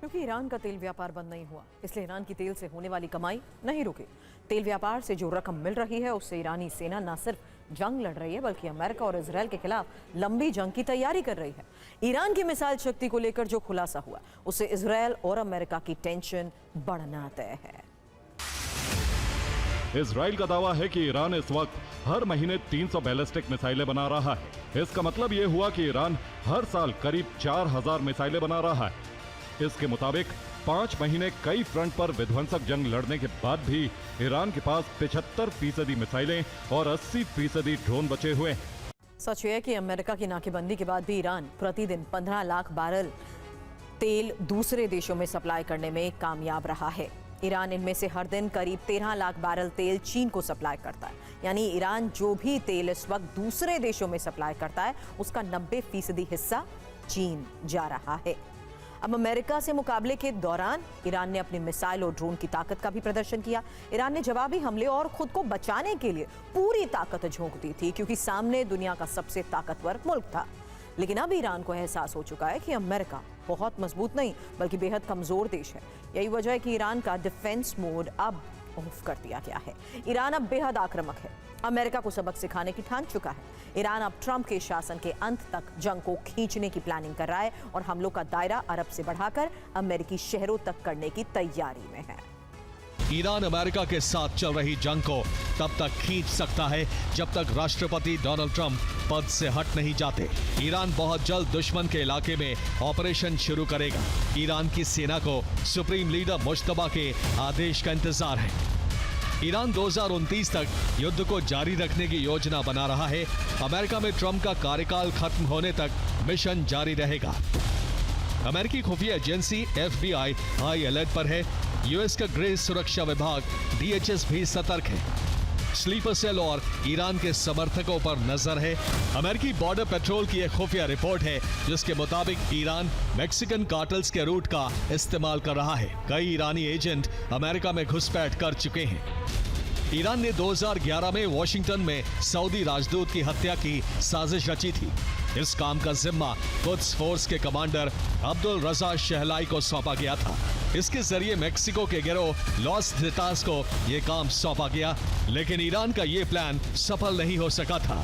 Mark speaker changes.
Speaker 1: क्योंकि ईरान का तेल व्यापार बंद नहीं हुआ, इसलिए ईरान की तेल से होने वाली कमाई नहीं रुकी। तेल व्यापार से जो रकम मिल रही है उससे ईरानी सेना न सिर्फ जंग लड़ रही है बल्कि अमेरिका और इजरायल के खिलाफ लंबी जंग की तैयारी कर रही है। ईरान की मिसाइल शक्ति को लेकर जो खुलासा हुआ उससे इजरायल और अमेरिका की टेंशन बढ़ना तय है।
Speaker 2: इजराइल का दावा है कि ईरान इस वक्त हर महीने 300 बैलिस्टिक मिसाइलें बना रहा है। इसका मतलब ये हुआ कि ईरान हर साल करीब 4000 मिसाइलें बना रहा है। इसके मुताबिक 5 महीने कई फ्रंट पर विध्वंसक जंग लड़ने के बाद भी ईरान के पास 75% मिसाइलें और 80% ड्रोन बचे हुए हैं।
Speaker 1: सच है कि अमेरिका की नाकेबंदी के बाद भी ईरान प्रतिदिन 15 लाख बैरल तेल दूसरे देशों में सप्लाई करने में कामयाब रहा है। ईरान इनमें से हर दिन करीब 13 लाख बैरल तेल चीन को सप्लाई करता है। यानी ईरान जो भी तेल इस वक्त दूसरे देशों में सप्लाई करता है उसका 90% हिस्सा चीन जा रहा है। अब अमेरिका से मुकाबले के दौरान ईरान ने अपनी मिसाइल और ड्रोन की ताकत का भी प्रदर्शन किया। ईरान ने जवाबी हमले और खुद को बचाने के लिए पूरी ताकत झोंक दी थी क्योंकि सामने दुनिया का सबसे ताकतवर मुल्क था। लेकिन अब ईरान को एहसास हो चुका है कि अमेरिका बहुत मजबूत नहीं बल्कि बेहद कमजोर देश है। यही वजह है कि ईरान का डिफेंस मोड अब ऑफ कर दिया गया है। ईरान अब बेहद आक्रामक है, अमेरिका को सबक सिखाने की ठान चुका है। ईरान अब ट्रंप के शासन के अंत तक जंग को खींचने की प्लानिंग कर रहा है और हमलों का दायरा अरब से बढ़ाकर अमेरिकी शहरों तक करने की तैयारी में है।
Speaker 3: ईरान अमेरिका के साथ चल रही जंग को तब तक खींच सकता है जब तक राष्ट्रपति डोनाल्ड ट्रंप पद से हट नहीं जाते। ईरान बहुत जल्द दुश्मन के इलाके में ऑपरेशन शुरू करेगा। ईरान की सेना को सुप्रीम लीडर मुश्तबा के आदेश का इंतजार है। ईरान 2029 तक युद्ध को जारी रखने की योजना बना रहा है। अमेरिका में ट्रंप का कार्यकाल खत्म होने तक मिशन जारी रहेगा। अमेरिकी खुफिया एजेंसी FBI हाई अलर्ट पर है। यूएस का गृह सुरक्षा विभाग DHS भी सतर्क है। स्लीपर सेल और ईरान के समर्थकों पर नजर है। अमेरिकी बॉर्डर पेट्रोल की एक खुफिया रिपोर्ट है जिसके मुताबिक ईरान मैक्सिकन कार्टल्स के रूट का इस्तेमाल कर रहा है। कई ईरानी एजेंट अमेरिका में घुसपैठ कर चुके हैं। ईरान ने 2011 में वॉशिंगटन में सऊदी राजदूत की हत्या की साजिश रची थी। इस काम का जिम्मा कुद्स फोर्स के कमांडर अब्दुल रजा शहलाई को सौंपा गया था। इसके जरिए मेक्सिको के गिरोह लॉस जेटास को यह काम सौंपा गया, लेकिन ईरान का यह प्लान सफल नहीं हो सका था।